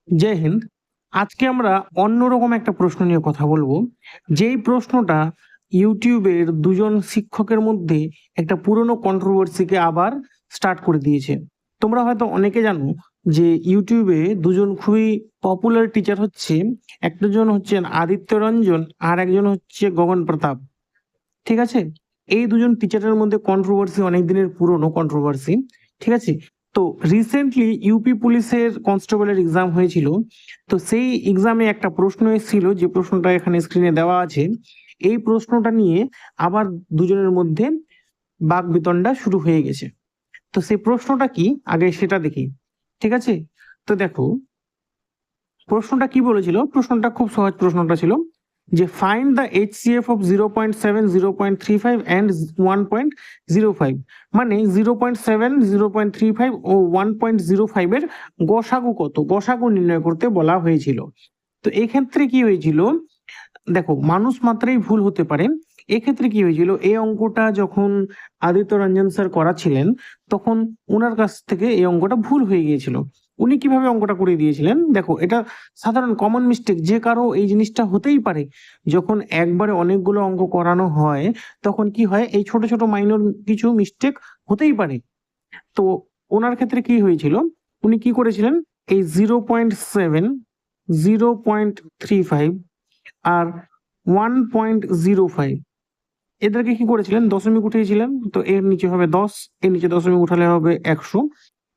জয় হিন্দ। আজকে আমরা অন্যরকম একটা প্রশ্ন নিয়ে কথা বলবো, যেই প্রশ্নটা ইউটিউবের দুজন শিক্ষকের মধ্যে একটা পুরনো কন্ট্রোভার্সিকে আবার স্টার্ট করে দিয়েছে। তোমরা হয়তো অনেকে জানো যে ইউটিউবে দুজন খুবই পপুলার টিচার হচ্ছে, একজন হচ্ছেন আদিত্য রঞ্জন আর একজন হচ্ছে গগন প্রতাপ। ঠিক আছে, এই দুজন টিচারের মধ্যে কন্ট্রোভার্সি অনেক দিনের পুরনো কন্ট্রোভার্সি। ঠিক আছে, তো রিসেন্টলি ইউপি পুলিশের কনস্টেবলের এক্সাম হয়েছিল। তো সেই এক্সামে একটা প্রশ্ন এসেছিল, যে প্রশ্নটা এখানে স্ক্রিনে দেওয়া আছে। এই প্রশ্নটা নিয়ে আবার দুজনের মধ্যে বাকবিতণ্ডা শুরু হয়ে গেছে। তো সেই প্রশ্নটা কি আগে সেটা দেখি। ঠিক আছে, তো দেখো প্রশ্নটা কি বলেছিল। প্রশ্নটা খুব সহজ, প্রশ্নটা ছিল যে find the HCF of 0.7, 0.35 and 1.05, মানে 0.7, 0.35 ও 1.05 এর গসাগু কত, গসাগু নির্ণয় করতে বলা হয়েছিল। তো এক্ষেত্রে কি হয়েছিল, দেখো মানুষ মাত্রাই ভুল হতে পারে। এক্ষেত্রে কি হয়েছিল, এই অঙ্কটা যখন আদিত্য রঞ্জন স্যার করাচ্ছিলেন তখন ওনার কাছ থেকে এই অঙ্কটা ভুল হয়ে গিয়েছিল। উনি কিভাবে অঙ্কটা করে দিয়েছিলেন, দেখো এটা সাধারণ কমন মিস্টেক, যে কারো এই জিনিসটা হতেই পারে। যখন একবারে অনেকগুলো অঙ্ক করানো হয় তখন কি হয়, এই ছোট ছোট মাইনর কিছু মিস্টেক হতেই পারে। তো ওনার ক্ষেত্রে কি হয়েছিল, উনি কি করেছিলেন, এই 0.7, 0.35 আর 1.05 এদেরকে কি করেছিলেন, দশমিক উঠিয়েছিলেন। তো এর নিচে হবে 10, এর নিচে দশমিক উঠালে হবে 100,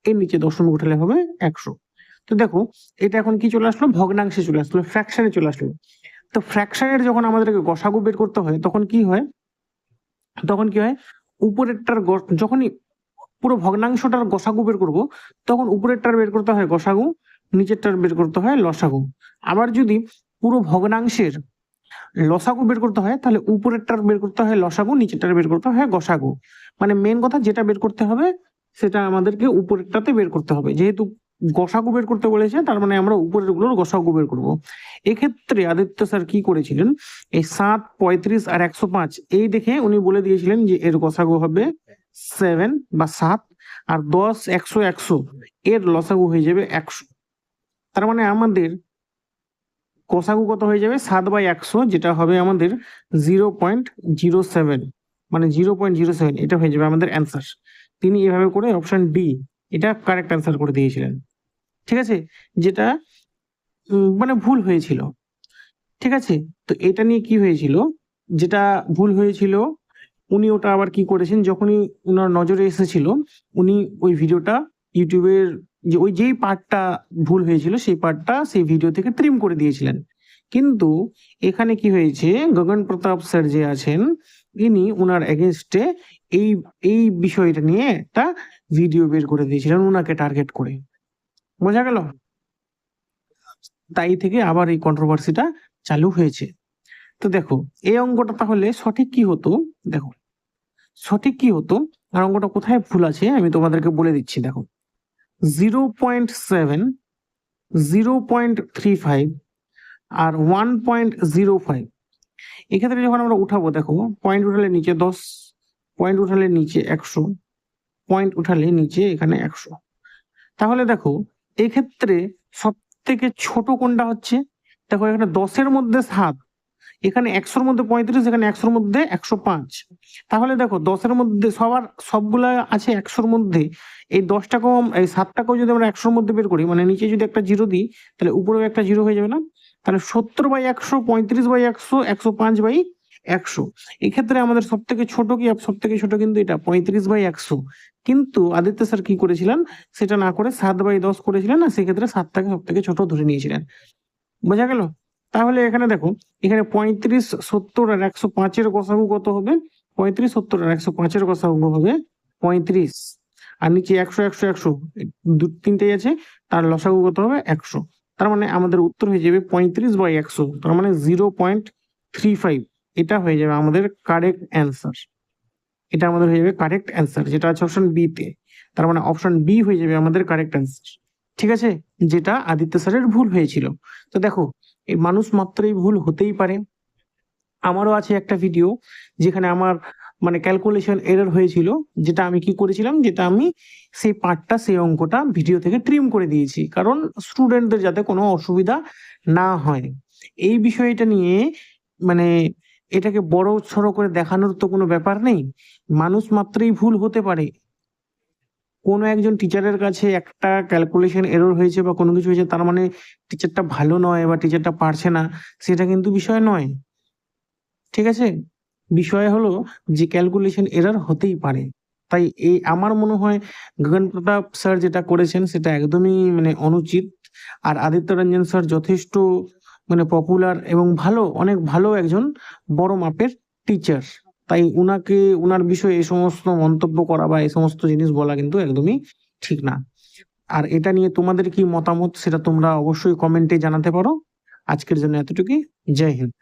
এর নিচে দশমিক উঠালে হবে 100। তো দেখো এটা এখন কি চলে আসলো, ভগ্নাংশে চলে আসলো, ফ্র্যাকশনে চলে আসলো। তো ফ্র্যাকশনের যখন আমাদেরকে গসাগু বের করতে হয় তখন কি হয়, উপরেরটার যখনই পুরো ভগ্নাংশটার গসাগু বের করব তখন উপরেরটার বের করতে হয় গসাগু, নিচেরটার বের করতে হয় লসাগু। আবার যদি পুরো ভগ্নাংশের লসাগু বের করতে হয় তাহলে উপরেরটার বের করতে হয় লসাগু, নিচেরটার বের করতে হয় গসাগু। মানে মেন কথা যেটা বের করতে হবে সেটা আমাদেরকে উপরেরটাতে বের করতে হবে, যেহেতু গসাগু বের করতে বলেছে তার মানে আমরা উপরের গুলোর গসাগু বের করব। এক্ষেত্রে আদিত্য স্যার কি করেছিলেন, এই 7, 35 আর 105 এই দেখে উনি বলে দিয়েছিলেন যে এর গসাগু হবে 7 বা 7, আর 10, 100, 100 এর লসাগু হয়ে যাবে 100। তার মানে আমাদের কোসাগু কত হয়ে যাবে, 7/100, যেটা হবে আমাদের 0.07, মানে 0.07, এটা হয়ে যাবে আমাদের অ্যান্সার। তিনি এভাবে করে অপশন ডি এটা কারেক্ট অ্যান্সার করে দিয়েছিলেন। ঠিক আছে, যেটা মানে ভুল হয়েছিল। ঠিক আছে, তো এটা নিয়ে কি হয়েছিল, যেটা ভুল হয়েছিল উনি ওটা আবার কি করেছেন, যখনই ওনার নজরে এসেছিল উনি ওই ভিডিওটা ইউটিউবের যে ওই যেই পার্টটা ভুল হয়েছিল সেই পার্টটা সেই ভিডিও থেকে ট্রিম করে দিয়েছিলেন। কিন্তু এখানে কি হয়েছে, গগন প্রতাপ স্যার যে আছেন ইনি ওনার এগেনস্টে এই এই বিষয়টা নিয়ে একটা ভিডিও বের করে দিয়েছিলেন ওনাকে টার্গেট করে। বোঝা গেল, তাই থেকে আবার এই কন্ট্রোভার্সিটা চালু হয়েছে। তো দেখো এই অঙ্কটা তাহলে সঠিক কি হতো, দেখো সঠিক কি হতো আর অঙ্কটা কোথায় ভুল আছে আমি তোমাদেরকে বলে দিচ্ছি। দেখো 0.7, 0.35 আর 1.05, এক্ষেত্রে যখন আমরা উঠাবো, দেখো পয়েন্ট উঠালে নিচে 10, পয়েন্ট উঠালে নিচে 100, পয়েন্ট উঠালে নিচে এখানে 100। তাহলে দেখো এক্ষেত্রে সব থেকে ছোট কোনটা হচ্ছে, দেখো এখানে 10-এর মধ্যে 7, এখানে 100-র মধ্যে 35, এখানে 100-র মধ্যে 105। তাহলে দেখো 10-এর মধ্যে সবগুলা আছে 100-র মধ্যে, এই 10টাকেও এই 7টাকেও যদি আমরা 100-র মধ্যে বের করি, মানে নিচে যদি একটা জিরো দিই তাহলে উপরেও একটা জিরো হয়ে যাবে না। তাহলে 70/100, 35/100, 105/100। এক্ষেত্রে আমাদের সব থেকে ছোট কি, সব থেকে ছোট কিন্তু এটা 35/100। কিন্তু আদিত্য স্যার কি করেছিলেন, সেটা না করে 7/10 করেছিলেন, না সেক্ষেত্রে 7টাকে সব থেকে ছোট ধরে নিয়েছিলেন। বোঝা গেল, তাহলে এখানে দেখো এখানে 35, 70 আর 105-এর গসাগু কত হবে, 35, 70 আর 105-এর গসাগু হবে 35, আর নিচে 100, 100, 100 তিনটেই আছে, তার লসাগু কত হবে 100। তার মানে আমাদের উত্তর হয়ে যাবে 35/100, তার মানে 0.35, এটা হয়ে যাবে আমাদের কারেক্ট অ্যান্সার। এটা আমাদের হয়ে যাবে কারেক্ট অ্যান্সার, যেটা আছে অপশন বি তে। তার মানে অপশন বি হয়ে যাবে আমাদের কারেক্ট অ্যান্সার। ঠিক আছে, যেটা আদিত্য স্যারের ভুল হয়েছিল। তো দেখো এই মানুষ মাত্রই ভুল হতেই পারে। আমারও আছে একটা ভিডিও যেখানে আমার মানে ক্যালকুলেশন এরর হয়েছিল, যেটা আমি কি করেছিলাম, যেটা আমি সেই পার্টটা, সেই অঙ্কটা ভিডিও থেকে ট্রিম করে দিয়েছি, কারণ স্টুডেন্টদের যাতে কোনো অসুবিধা না হয়। এই বিষয়টা নিয়ে মানে এটাকে বড় সড়ো করে দেখানোর তো কোনো ব্যাপার নেই, মানুষ মাত্রই ভুল হতে পারে। কোনো একজন টিচারের কাছে একটা ক্যালকুলেশন এরর হয়েছে বা কোনো কিছু হয়েছে, তার মানে টিচারটা ভালো নয় বা টিচারটা পারছে না, সেটা কিন্তু বিষয় নয়। ঠিক আছে, বিষয় হলো যে ক্যালকুলেশন এরর হতেই পারে। তাই এই আমার মনে হয় গগন প্রতাপ স্যার যেটা করেছেন সেটা একদমই মানে অনুচিত। আর আদিত্য রঞ্জন স্যার যথেষ্ট মানে পপুলার এবং ভালো, অনেক ভালো একজন বড় মাপের টিচার। তাই উনাকে, উনার বিষয়ে এই সমস্ত মন্তব্য করা বা এই সমস্ত জিনিস বলা কিন্তু একদমই ঠিক না। আর এটা নিয়ে তোমাদের কি মতামত সেটা তোমরা অবশ্যই কমেন্টে জানাতে পারো। আজকের জন্য এতটুকুই। জয় হিন্দ।